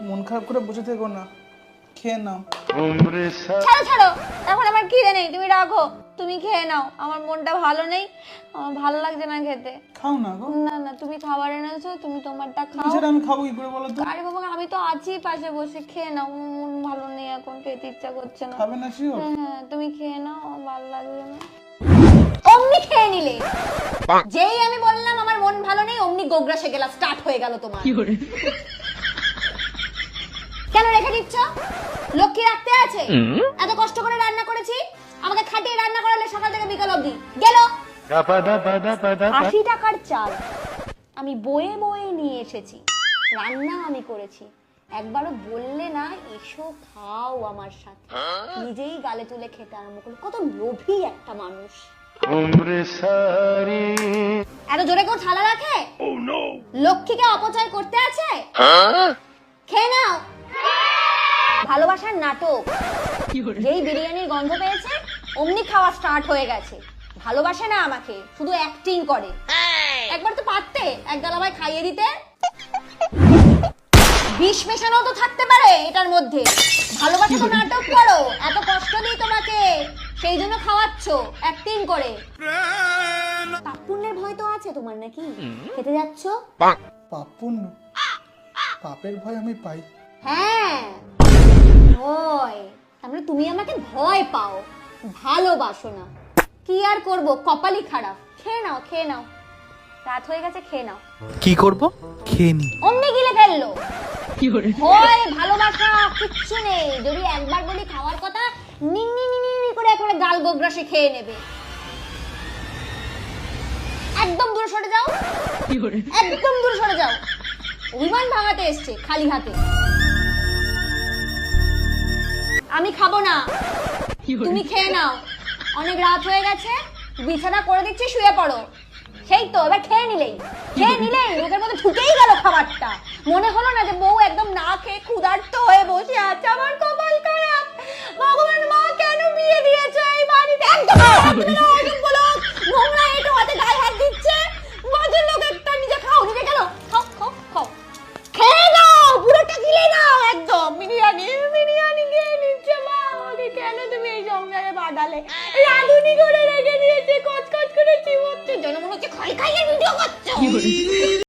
মন খারাপ করে বসে থেকো না, খেয়ে নাও। ছাড়ো ছাড়ো, এখন আমার খিদে নেই, তুমি রাখো, তুমি খেয়ে নাও। আমার মনটা ভালো নেই, আমার ভালো লাগছে না খেতে। খাও না গো। না না, তুমি খাবার এনেছো, তুমি তোমারটা খাও। সেটা আমি খাবো কি করে বলো তো? আরে বাবা, আমি তো আছি পাশে বসে, খেয়ে নাও। আমার মন ভালো নেই এখন, খেতে ইচ্ছা করছে না। খাবে না শিওর? হ্যাঁ, তুমি খেয়ে নাও, আমার ভালো লাগছে না। অমনি খেয়ে নিলে, যেই আমি বললাম আমার মন ভালো নেই, অমনি গোগ্রাসে গেলা স্টার্ট হয়ে গেল তোমার। কেন রেখে দিচ্ছ? লক্ষ্মী রাখতে আছে? এত কষ্ট করে রান্না করেছি, আমাকে খাটিয়ে রান্না করালে সকাল থেকে বিকাল অবধি গেল। 80 টাকার চাল আমি বয়ে বয়ে নিয়ে এসেছি, রান্না আমি করেছি, একবারও বললে না এসো খাও আমার সাথে। নিজেই গালে তুলে খেতে আরম্ভ করলো। কত লোভী একটা মানুষ। এত জোরে কেউ থালা রাখে? লক্ষ্মীকে অপচয় করতে আছে? খেয়ে নাও। ভালোবাসার নাটক, যেই বিরিয়ানির গন্ধ পেয়েছে অমনি খাওয়া স্টার্ট হয়ে গেছে। ভালোবাসে না আমাকে, শুধু অ্যাক্টিং করে। একবার তো পারতে এক গাল আমায় খাইয়ে দিতে। বিষ মেশানো তো থাকতে পারে এটার মধ্যে। ভালোবাসা তো নাটক করো, এত কষ্ট দিই তোমাকে, সেই জন্য খাওয়াচ্ছ অ্যাক্টিং করে। পাপ পুণ্যের ভয় তো আছে তোমার নাকি? খেতে যাচ্ছ? পাপ পুণ্য? পাপের ভয় আমি পাই। হ্যাঁ, ভয়। তাহলে তুমি আমাকে ভয় পাও, ভালোবাসো না। কি আর করব, কপালই খারাপ। খেয়ে নাও, খেয়ে নাও, রাত হয়ে গেছে, খেয়ে নাও। কি করব? খেয়ে নি। অমনি গিলে ফেললো। ভয় ভালোবাসা কিচ্ছু নেই। যদি একবার বলি খাওয়ার কথা, নিনি নিনি করে একেবারে গাল গোগ্রাসে খেয়ে নেবে। একদম দূরে সরে যাও, একদম দূরে সরে যাও। অভিমান ভাঙাতে এসছে খালি হাতে। আমি খাবো না, তুমি খেয়ে নাও। অনেক রাত হয়ে গেছে, বিছানা করে দিচ্ছি, শুয়ে পড়ো। সেই তো, এবার খেয়ে নিলেই মুখের মধ্যে ঢুকেই গেল খাবারটা। মনে হলো না যে বউ একদম না খেয়ে ক্ষুধার্ত হয়ে বসে আছে। আমার কপাল খারাপ, ভগবান মা কেন বিয়ে দিয়েছে এই বাড়িতে? একদম নোংরা এঁটো হাতে গায়ে হাত দিচ্ছে। বাজে লোক একটা। নিজে খাও, নিজে গেল। খাও খাও খাও, খেয়ে নাও, পুরোটা গিলে নাও একদম। বিরিয়ানি খেয়ে নিচ্ছে মা। আমাকে কেন তুমি এই সংসারে বাঁধালে? রাঁধুনি করে রেখে দিয়েছে, কচকচ করে চিবোচ্ছে, যেন মনে হচ্ছে খাই খাইয়ে ভিডিও করছো।